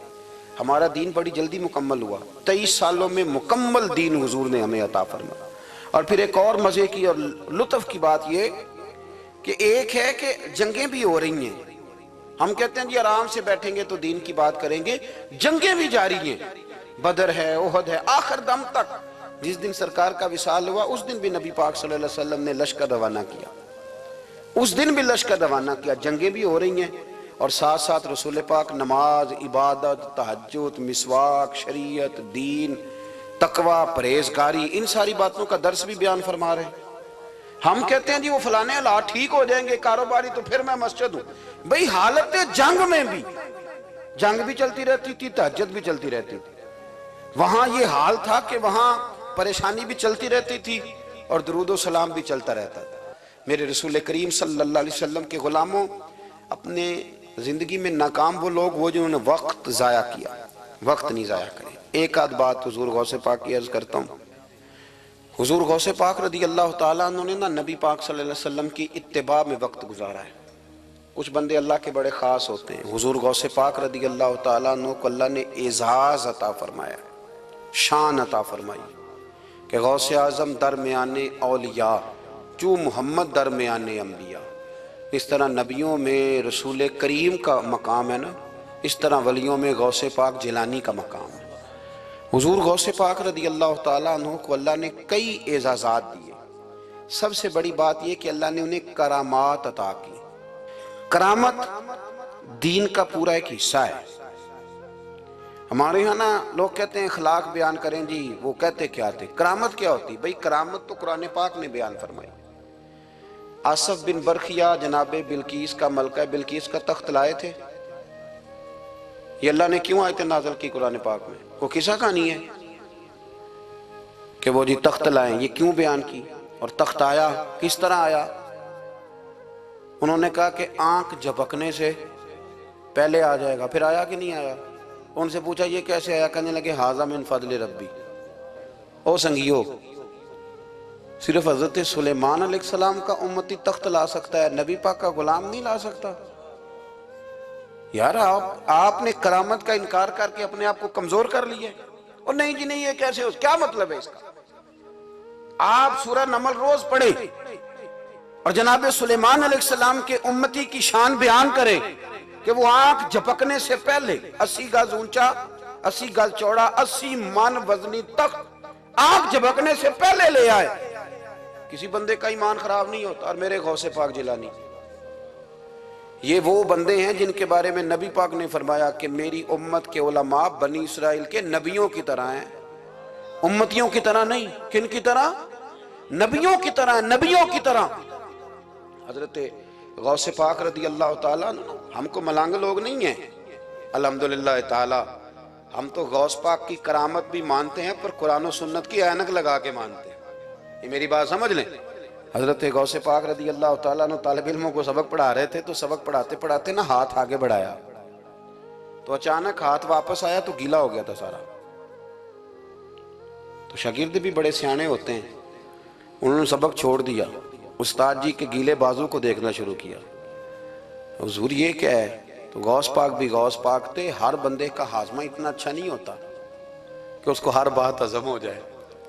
ہمارا دین بڑی جلدی مکمل ہوا، 23 سالوں میں مکمل دین حضور نے ہمیں عطا فرمایا۔ اور پھر ایک اور مزے کی اور لطف کی بات یہ کہ ایک ہے کہ جنگیں بھی ہو رہی ہیں، ہم کہتے ہیں جی آرام سے بیٹھیں گے تو دین کی بات کریں گے، جنگیں بھی جاری ہیں، بدر ہے، احد ہے، آخر دم تک۔ جس دن سرکار کا وصال ہوا اس دن بھی نبی پاک صلی اللہ علیہ وسلم نے لشکر روانہ کیا، اس دن بھی لشکر روانہ کیا، جنگیں بھی ہو رہی ہیں، اور ساتھ ساتھ رسول پاک نماز، عبادت، تہجد، مسواک، شریعت، دین، تقوی، پرہیزگاری، ان ساری باتوں کا درس بھی بیان فرما رہے ہیں۔ ہم کہتے ہیں جی وہ فلانے حالات ٹھیک ہو جائیں گے کاروباری تو پھر میں مسجد ہوں، بھئی حالت جنگ میں بھی جنگ بھی چلتی رہتی تھی، تہجد بھی چلتی رہتی تھی، وہاں یہ حال تھا کہ وہاں پریشانی بھی چلتی رہتی تھی اور درود و سلام بھی چلتا رہتا تھا۔ میرے رسول کریم صلی اللہ علیہ وسلم کے غلاموں، اپنے زندگی میں ناکام وہ لوگ وہ جنہوں نے وقت ضائع کیا، وقت نہیں ضائع کرے۔ ایک آدھ بات حضور غوث پاک کی عرض کرتا ہوں، حضور غوث پاک رضی اللہ تعالیٰ عنہ نے نا نبی پاک صلی اللہ علیہ وسلم کی اتباع میں وقت گزارا ہے۔ کچھ بندے اللہ کے بڑے خاص ہوتے ہیں، حضور غوث پاک رضی اللہ تعالیٰ عنہ کو اللہ نے اعزاز عطا فرمایا، شان عطا فرمائی کہ غوث اعظم درمیان اولیاء جو محمد درمیان انبیاء۔ اس طرح نبیوں میں رسول کریم کا مقام ہے نا، اس طرح ولیوں میں غوث پاک جیلانی کا مقام ہے۔ حضور غوث پاک رضی اللہ تعالیٰ عنہ کو اللہ نے کئی اعزازات دیے، سب سے بڑی بات یہ کہ اللہ نے انہیں کرامات عطا کی۔ کرامت دین کا پورا ایک حصہ ہے۔ ہمارے یہاں نا لوگ کہتے ہیں اخلاق بیان کریں جی، وہ کہتے کیا تھے؟ کرامت کیا ہوتی؟ بھئی کرامت تو قرآن پاک نے بیان فرمائی۔ آصف بن برخیہ جناب بلقیس کا، ملکہ بلقیس کا تخت لائے تھے، یہ اللہ نے کیوں آیت نازل کی قرآن پاک میں؟ کو قصہ کہانی ہے کہ وہ جی تخت لائیں، یہ کیوں بیان کی؟ اور تخت آیا کس طرح آیا؟ انہوں نے کہا کہ آنکھ جھپکنے سے پہلے آ جائے گا، پھر آیا کہ نہیں آیا؟ ان سے پوچھا یہ کیسے آیا؟ کہنے لگے ھذا من فضل ربی۔ او سنگیو، صرف حضرت سلیمان علیہ السلام کا امتی تخت لا سکتا ہے، نبی پاک کا غلام نہیں لا سکتا؟ یار آپ نے کرامت کا انکار کر کے اپنے آپ کو کمزور کر لیا ہے۔ اور نہیں جی نہیں، یہ کیسے ہو؟ کیا مطلب ہے اس کا؟ آپ سورہ نمل روز پڑھیں اور جناب سلیمان علیہ السلام کے امتی کی شان بیان کریں کہ وہ آنکھ جھپکنے سے پہلے 80 گز اونچا، 80 گز چوڑا، 80 من وزنی تخت آنکھ جھپکنے سے پہلے لے آئے۔ کسی بندے کا ایمان خراب نہیں ہوتا۔ اور میرے غوث پاک جیلانی، یہ وہ بندے ہیں جن کے بارے میں نبی پاک نے فرمایا کہ میری امت کے علماء بنی اسرائیل کے نبیوں کی طرح ہیں، امتیوں کی طرح نہیں۔ کن کی طرح؟ نبیوں کی طرح، نبیوں کی طرح۔ حضرت غوث پاک رضی اللہ تعالیٰ عنہ، ہم کو ملانگ لوگ نہیں ہیں الحمدللہ تعالی، ہم تو غوث پاک کی کرامت بھی مانتے ہیں پر قرآن و سنت کی اینک لگا کے مانتے ہیں۔ یہ میری بات سمجھ لیں۔ حضرت غوث پاک رضی اللہ تعالیٰ عنہ طالب علموں کو سبق پڑھا رہے تھے، تو سبق پڑھاتے پڑھاتے نا ہاتھ آگے بڑھایا تو اچانک ہاتھ واپس آیا تو گیلا ہو گیا تھا سارا۔ تو شاگرد بھی بڑے سیانے ہوتے ہیں، انہوں نے سبق چھوڑ دیا، استاد جی کے گیلے بازو کو دیکھنا شروع کیا۔ حضور یہ کیا ہے؟ تو غوث پاک بھی غوث پاک تھے، ہر بندے کا ہاضمہ اتنا اچھا نہیں ہوتا کہ اس کو ہر بات ہضم ہو جائے،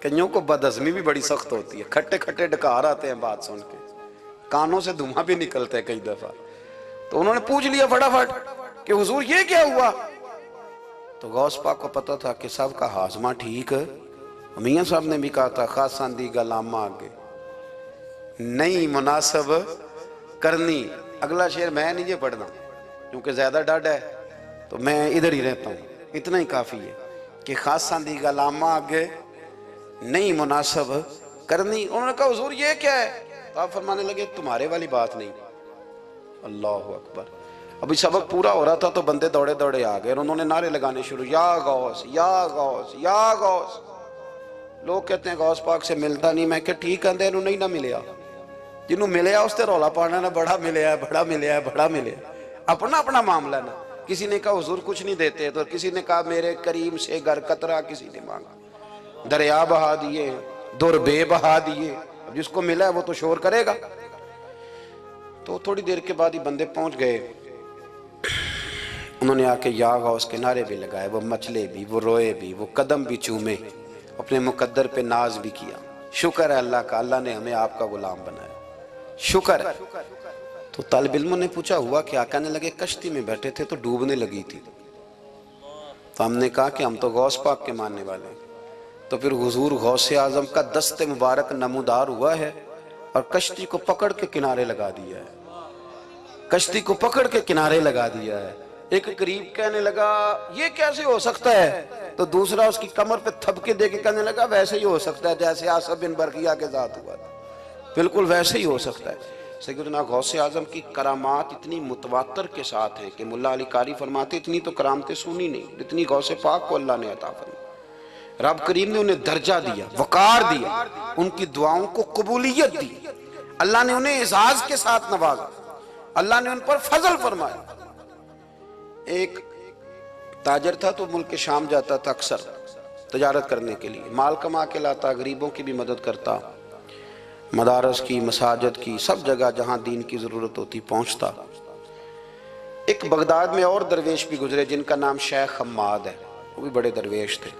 کئیوں کو بد ہضمی بھی بڑی سخت ہوتی ہے، کھٹے کھٹے ڈکار آتے ہیں بات سن کے، کانوں سے دھواں بھی نکلتا ہے کئی دفعہ۔ تو انہوں نے پوچھ لیا فٹافٹ کہ حضور یہ کیا ہوا؟ تو غوث پاک کو پتا تھا کہ سب کا ہاضمہ ٹھیک ہے۔ میاں صاحب نے بھی کہا تھا خاصاں دی گلامہ آگے نہیں مناسب کرنی۔ اگلا شعر میں نہیں یہ پڑھنا کیونکہ زیادہ ڈاڈ ہے تو میں ادھر ہی رہتا ہوں، اتنا ہی کافی ہے کہ خاصاں دی گلامہ آگے نہیں مناسب کرنی۔ انہوں نے کہا حضور یہ کیا ہے؟ تو آپ فرمانے لگے تمہارے والی بات نہیں۔ اللہ اکبر۔ ابھی سبق پورا ہو رہا تھا تو بندے دوڑے دوڑے آ گئے اور انہوں نے نعرے لگانے شروع، یا غوث یا غوث یا غوث۔ لوگ کہتے ہیں غوث پاک سے ملتا نہیں، میں کہ ٹھیک آندے انہوں نہیں نہ ملیا، جنہوں ملیا اس تے رولا پانا نہ بڑا ملیا ہے، بڑا ملیا ہے، بڑا ملیا ہے، اپنا اپنا معاملہ نا۔ کسی نے کہا حضور کچھ نہیں دیتے، تو کسی نے کہا میرے کریم سے گر قطرہ کسی نے مانگا، دریا بہا دیے، در بے بہا دیے، اب جس کو ملا ہے وہ تو شور کرے گا۔ تو تھوڑی دیر کے بعد ہی بندے پہنچ گئے، انہوں نے آ کے یا غوث کے نعرے بھی لگائے، وہ مچلے بھی، وہ روئے بھی، وہ قدم بھی چومے، اپنے مقدر پہ ناز بھی کیا۔ شکر ہے اللہ کا، اللہ نے ہمیں آپ کا غلام بنایا، شکر ہے۔ تو طالب علموں نے پوچھا ہوا کیا؟ کہنے لگے کشتی میں بیٹھے تھے تو ڈوبنے لگی تھی، تو ہم نے کہا کہ ہم تو غوث پاک کے ماننے والے ہیں، تو پھر حضور غوث اعظم کا دست مبارک نمودار ہوا ہے اور کشتی کو پکڑ کے کنارے لگا دیا ہے، کشتی کو پکڑ کے کنارے لگا دیا ہے۔ ایک قریب کہنے لگا یہ کیسے ہو سکتا ہے؟ تو دوسرا اس کی کمر پہ تھپکے دے کے کہنے لگا ویسے ہی ہو سکتا ہے جیسے آصف بن برقیہ کے ذات ہوا تھا، بالکل ویسے ہی ہو سکتا ہے۔ سیدنا غوث اعظم کی کرامات اتنی متواتر کے ساتھ ہیں کہ ملا علی قاری فرماتے اتنی تو کرامتیں سنی نہیں جتنی غوث پاک کو اللہ نے عطا فرمائی۔ رب کریم نے انہیں درجہ دیا، وقار دیا، ان کی دعاؤں کو قبولیت دی، اللہ نے انہیں اعزاز کے ساتھ نوازا، اللہ نے ان پر فضل فرمایا۔ ایک تاجر تھا تو ملک شام جاتا تھا اکثر تجارت کرنے کے لیے، مال کما کے لاتا، غریبوں کی بھی مدد کرتا، مدارس کی، مساجد کی، سب جگہ جہاں دین کی ضرورت ہوتی پہنچتا۔ ایک بغداد میں اور درویش بھی گزرے جن کا نام شیخ حماد ہے، وہ بھی بڑے درویش تھے۔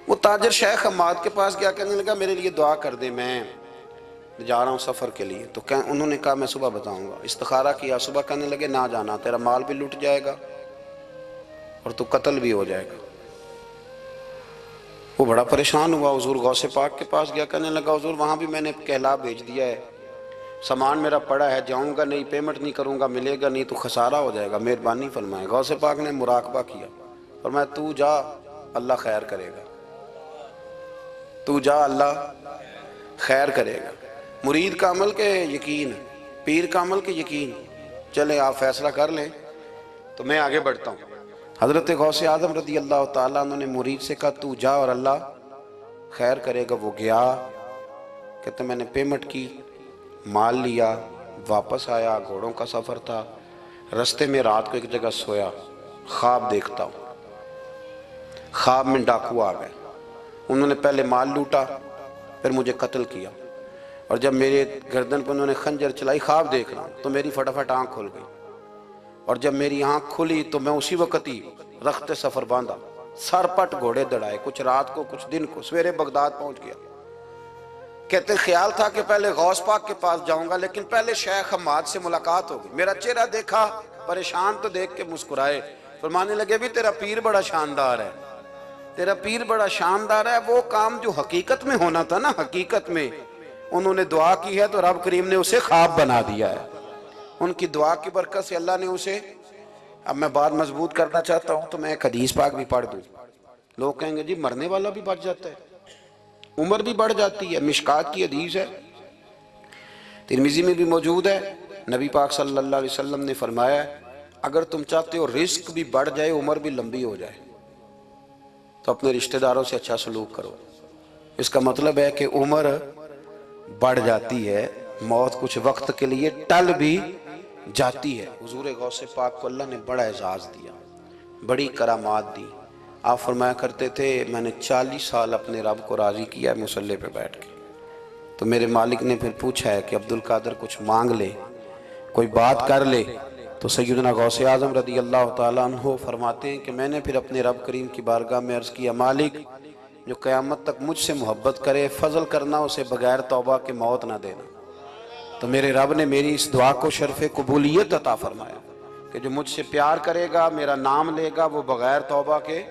وہ تاجر شیخ حماد کے پاس گیا، کہنے لگا میرے لیے دعا کر دے، میں جا رہا ہوں سفر کے لیے۔ تو انہوں نے کہا میں صبح بتاؤں گا۔ استخارہ کیا، صبح کہنے لگے نہ جانا، تیرا مال بھی لٹ جائے گا اور تو قتل بھی ہو جائے گا۔ وہ بڑا پریشان ہوا، حضور غوث پاک کے پاس گیا، کہنے لگا حضور وہاں بھی میں نے کہلا بھیج دیا ہے، سامان میرا پڑا ہے، جاؤں گا نہیں، پیمنٹ نہیں کروں گا، ملے گا نہیں تو خسارہ ہو جائے گا، مہربانی فرمائے۔ غوث پاک نے مراقبہ کیا، فرمایا تو جا اللہ خیر کرے گا، تو جا اللہ خیر کرے گا۔ مرید کا عمل کے یقین، پیر کا عمل کے یقین، چلے آپ فیصلہ کر لیں تو میں آگے بڑھتا ہوں۔ حضرت غوث اعظم رضی اللہ تعالیٰ عنہ نے مرید سے کہا تو جا اور اللہ خیر کرے گا۔ وہ گیا، کہتے میں نے پیمنٹ کی، مال لیا، واپس آیا، گھوڑوں کا سفر تھا، رستے میں رات کو ایک جگہ سویا، خواب دیکھتا ہوں، خواب میں ڈاکو آ گئے، انہوں نے پہلے مال لوٹا پھر مجھے قتل کیا، اور جب میرے گردن پر انہوں نے خنجر چلائی، خواب دیکھ رہا ہوں تو میری فٹافٹ آنکھ کھل گئی، اور جب میری آنکھ کھلی تو میں اسی وقت ہی رخت سفر باندھا، سر پٹ گھوڑے دڑائے، کچھ رات کو کچھ دن کو، سویرے بغداد پہنچ گیا۔ کہتے خیال تھا کہ پہلے غوث پاک کے پاس جاؤں گا، لیکن پہلے شیخ حماد سے ملاقات ہوگی۔ میرا چہرہ دیکھا، پریشان تو دیکھ کے مسکرائے، فرمانے لگے بھی تیرا پیر بڑا شاندار ہے، تیرا پیر بڑا شاندار ہے۔ وہ کام جو حقیقت میں ہونا تھا نا، حقیقت میں انہوں نے دعا کی ہے تو رب کریم نے اسے خواب بنا دیا ہے، ان کی دعا کی برکت سے اللہ نے اسے۔ اب میں بات مضبوط کرنا چاہتا ہوں تو میں ایک حدیث پاک بھی پڑھ دوں۔ لوگ کہیں گے جی مرنے والا بھی بچ جاتا ہے، عمر بھی بڑھ جاتی ہے، مشکات کی حدیث ہے، ترمذی میں بھی موجود ہے۔ نبی پاک صلی اللہ علیہ وسلم نے فرمایا ہے اگر تم چاہتے ہو رزق بھی بڑھ جائے، عمر بھی لمبی ہو جائے، تو اپنے رشتہ داروں سے اچھا سلوک کرو۔ اس کا مطلب ہے کہ عمر بڑھ جاتی ہے، موت کچھ وقت کے لیے ٹل بھی جاتی ہے۔ حضور غوث پاک کو اللہ نے بڑا اعزاز دیا، بڑی کرامات دی۔ آپ فرمایا کرتے تھے میں نے 40 سال اپنے رب کو راضی کیا ہے مصلی پہ بیٹھ کے۔ تو میرے مالک نے پھر پوچھا ہے کہ عبدالقادر کچھ مانگ لے، کوئی بات کر لے، تو سیدنا غوث اعظم رضی اللہ تعالیٰ عنہ فرماتے ہیں کہ میں نے پھر اپنے رب کریم کی بارگاہ میں عرض کیا مالک جو قیامت تک مجھ سے محبت کرے، فضل کرنا اسے بغیر توبہ کے موت نہ دینا۔ تو میرے رب نے میری اس دعا کو شرف قبولیت عطا فرمایا کہ جو مجھ سے پیار کرے گا، میرا نام لے گا، وہ بغیر توبہ کے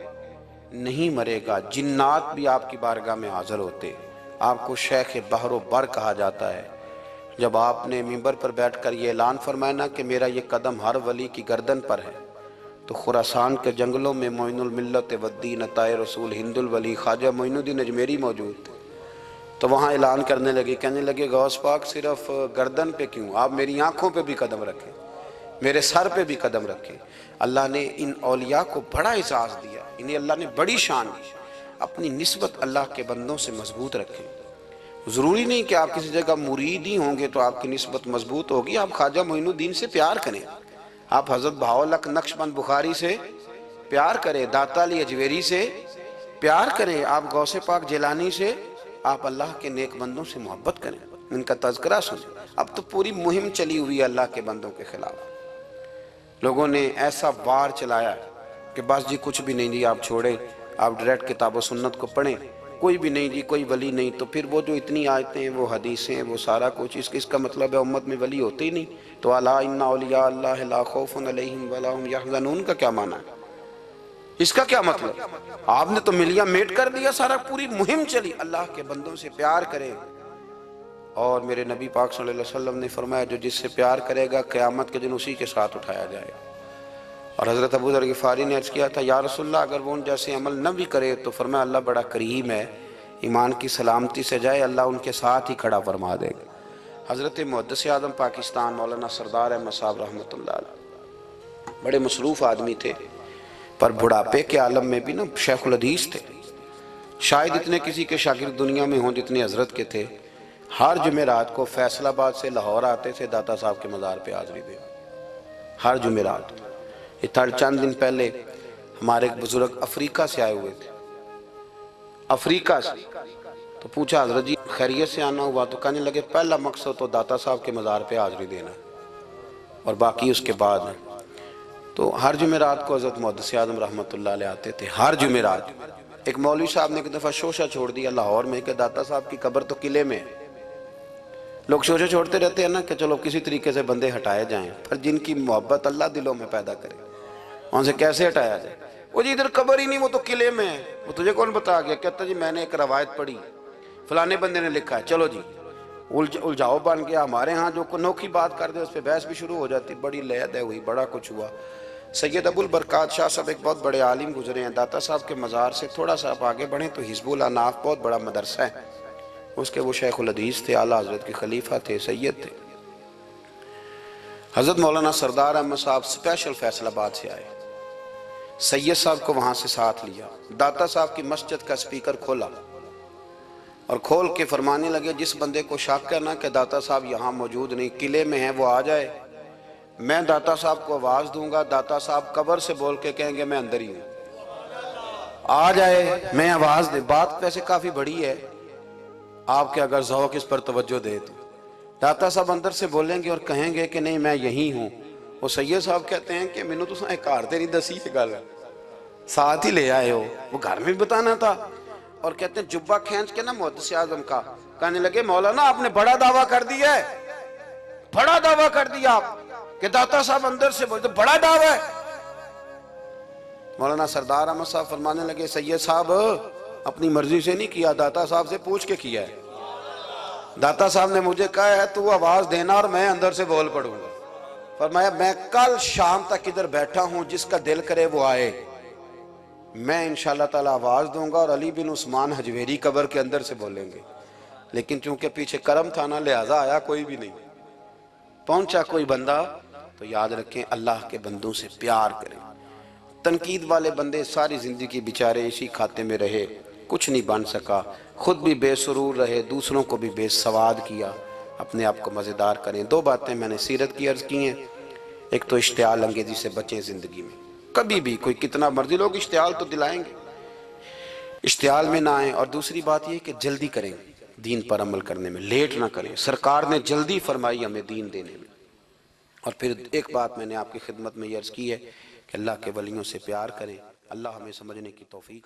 نہیں مرے گا۔ جنات بھی آپ کی بارگاہ میں حاضر ہوتے، آپ کو شیخ بحر و بر کہا جاتا ہے۔ جب آپ نے منبر پر بیٹھ کر یہ اعلان فرمایا نا کہ میرا یہ قدم ہر ولی کی گردن پر ہے، تو خراسان کے جنگلوں میں معین الملت والدین عطائے رسول ہند الولی خواجہ معین الدین اجمیری موجود تھے، تو وہاں اعلان کرنے لگے، کہنے لگے غوث پاک صرف گردن پہ کیوں، آپ میری آنکھوں پہ بھی قدم رکھیں، میرے سر پہ بھی قدم رکھیں۔ اللہ نے ان اولیاء کو بڑا اعزاز دیا، انہیں اللہ نے بڑی شان دی۔ اپنی نسبت اللہ کے بندوں سے مضبوط رکھیں۔ ضروری نہیں کہ آپ کسی جگہ مرید ہی ہوں گے تو آپ کی نسبت مضبوط ہوگی، آپ خواجہ معین الدین سے پیار کریں، آپ حضرت بہاؤالحق نقشبند بخاری سے پیار کریں، داتا علی اجویری سے پیار کریں، آپ غوث پاک جیلانی سے، آپ اللہ کے نیک بندوں سے محبت کریں، ان کا تذکرہ سنیں۔ اب تو پوری مہم چلی ہوئی ہے اللہ کے بندوں کے خلاف، لوگوں نے ایسا وار چلایا کہ بس جی کچھ بھی نہیں جی، آپ چھوڑیں، آپ ڈائریکٹ کتاب و سنت کو پڑھیں، کوئی بھی نہیں جی، کوئی ولی نہیں، تو پھر وہ جو اتنی آیتیں وہ حدیثیں وہ سارا کچھ، اس کا مطلب ہے امت میں ولی ہوتے ہی نہیں، تو الا ان اولیاء اللہ لا خوف علیہم ولا هم یحزنون کا کیا معنی ہے؟ اس کا کیا مطلب؟ آپ نے تو ملیا میٹ کر دیا سارا، پوری مہم چلی اللہ کے بندوں سے پیار کریں، اور میرے نبی پاک صلی اللہ علیہ وسلم نے فرمایا جو جس سے پیار کرے گا قیامت کے دن اسی کے ساتھ اٹھایا جائے گا۔ اور حضرت ابو ذر غفاری نے عرض کیا تھا یا رسول اللہ اگر وہ ان جیسے عمل نہ بھی کرے تو فرمایا اللہ بڑا کریم ہے، ایمان کی سلامتی سے جائے اللہ ان کے ساتھ ہی کھڑا فرما دے گا۔ حضرت محدث اعظم پاکستان مولانا سردار احمد صاحب رحمۃ اللہ علیہ بڑے مصروف آدمی تھے، پر بڑھاپے کے عالم میں بھی نا شیخ الحدیث تھے، شاید اتنے کسی کے شاگرد دنیا میں ہوں جتنے حضرت کے تھے۔ ہر جمعرات کو فیصل آباد سے لاہور آتے تھے داتا صاحب کے مزار پہ حاضری دے، ہر جمعرات۔ یہ چند دن پہلے ہمارے ایک بزرگ افریقہ سے آئے ہوئے تھے، افریقہ سے، تو پوچھا حضرت جی خیریت سے آنا ہوا؟ تو کہنے لگے پہلا مقصد تو داتا صاحب کے مزار پہ حاضری دینا اور باقی اس کے بعد۔ تو ہر جمعرات کو حضرت محدث اعظم رحمۃ اللہ علیہ آتے تھے، ہر جمعرات۔ ایک مولوی صاحب نے ایک دفعہ شوشہ چھوڑ دیا لاہور میں کہ داتا صاحب کی قبر تو قلعے میں ہے، لوگ شوشہ چھوڑتے رہتے ہیں نا کہ چلو کسی طریقے سے بندے ہٹائے جائیں، پر جن کی محبت اللہ دلوں میں پیدا کرے وہاں سے کیسے ہٹایا جائے؟ وہ جی ادھر قبر ہی نہیں، وہ تو قلعے میں ہے۔ وہ تجھے کون بتا گیا؟ کہتا جی میں نے ایک روایت پڑھی، فلانے بندے نے لکھا ہے، چلو جی الجھاؤ بن گیا۔ ہمارے ہاں جو انوکھی بات کر دے اس پہ بحث بھی شروع ہو جاتی، بڑی لہد ہوئی، بڑا کچھ ہوا۔ سید ابو البرکات شاہ صاحب ایک بہت بڑے عالم گزرے ہیں، داتا صاحب کے مزار سے تھوڑا سا آپ آگے بڑھیں تو حزب الاناف بہت بڑا مدرسہ ہے، اس کے وہ شیخ الحدیث تھے، اعلیٰ حضرت کے خلیفہ تھے، سید تھے۔ حضرت مولانا سردار احمد صاحب اسپیشل فیصل آباد سے آئے، سید صاحب کو وہاں سے ساتھ لیا، داتا صاحب کی مسجد کا سپیکر کھولا اور کھول کے فرمانے لگے جس بندے کو شک ہے نا کہ داتا صاحب یہاں موجود نہیں، قلعے میں ہیں، وہ آ جائے، میں داتا صاحب کو آواز دوں گا، داتا صاحب قبر سے بول کے کہیں گے میں اندر ہی ہوں، آ جائے میں آواز دے۔ بات ویسے کافی بڑی ہے، آپ کے اگر ذوق اس پر توجہ دے تو داتا صاحب اندر سے بولیں گے اور کہیں گے کہ نہیں میں یہی ہوں۔ وہ سید صاحب کہتے ہیں کہ مینوں تو ایک کارتے نہیں دسی یہ گل، ساتھ ہی لے آئے ہو، وہ گھر میں بتانا تھا۔ اور کہتے ہیں جبہ کھینچ کے نا محدث اعظم کا، کہنے لگے مولانا آپ نے بڑا دعویٰ کر دیا ہے، بڑا دعویٰ کر دیا آپ کہ داتا صاحب اندر سے بولتے، بڑا دعویٰ ہے۔ مولانا سردار احمد صاحب فرمانے لگے سید صاحب اپنی مرضی سے نہیں کیا، داتا صاحب سے پوچھ کے کیا ہے، داتا صاحب نے مجھے کہا ہے تو آواز دینا اور میں اندر سے بول پڑوں گا۔ فرمایا میں کل شام تک ادھر بیٹھا ہوں، جس کا دل کرے وہ آئے، میں انشاءاللہ تعالی آواز دوں گا اور علی بن عثمان حجویری قبر کے اندر سے بولیں گے، لیکن چونکہ پیچھے کرم تھا نا لہٰذا آیا کوئی بھی نہیں، پہنچا کوئی بندہ۔ تو یاد رکھیں اللہ کے بندوں سے پیار کریں۔ تنقید والے بندے ساری زندگی بیچارے اسی کھاتے میں رہے، کچھ نہیں بن سکا، خود بھی بے سرور رہے، دوسروں کو بھی بے سواد کیا، اپنے آپ کو مزیدار کریں۔ دو باتیں میں نے سیرت کی عرض کی ہیں، ایک تو اشتعال انگیزی سے بچیں زندگی میں، کبھی بھی کوئی کتنا مرضی لوگ اشتعال تو دلائیں گے، اشتعال میں نہ آئیں۔ اور دوسری بات یہ کہ جلدی کریں دین پر عمل کرنے میں، لیٹ نہ کریں، سرکار نے جلدی فرمائی ہمیں دین دینے میں۔ اور پھر ایک بات میں نے آپ کی خدمت میں یہ عرض کی ہے کہ اللہ کے ولیوں سے پیار کریں، اللہ ہمیں سمجھنے کی توفیق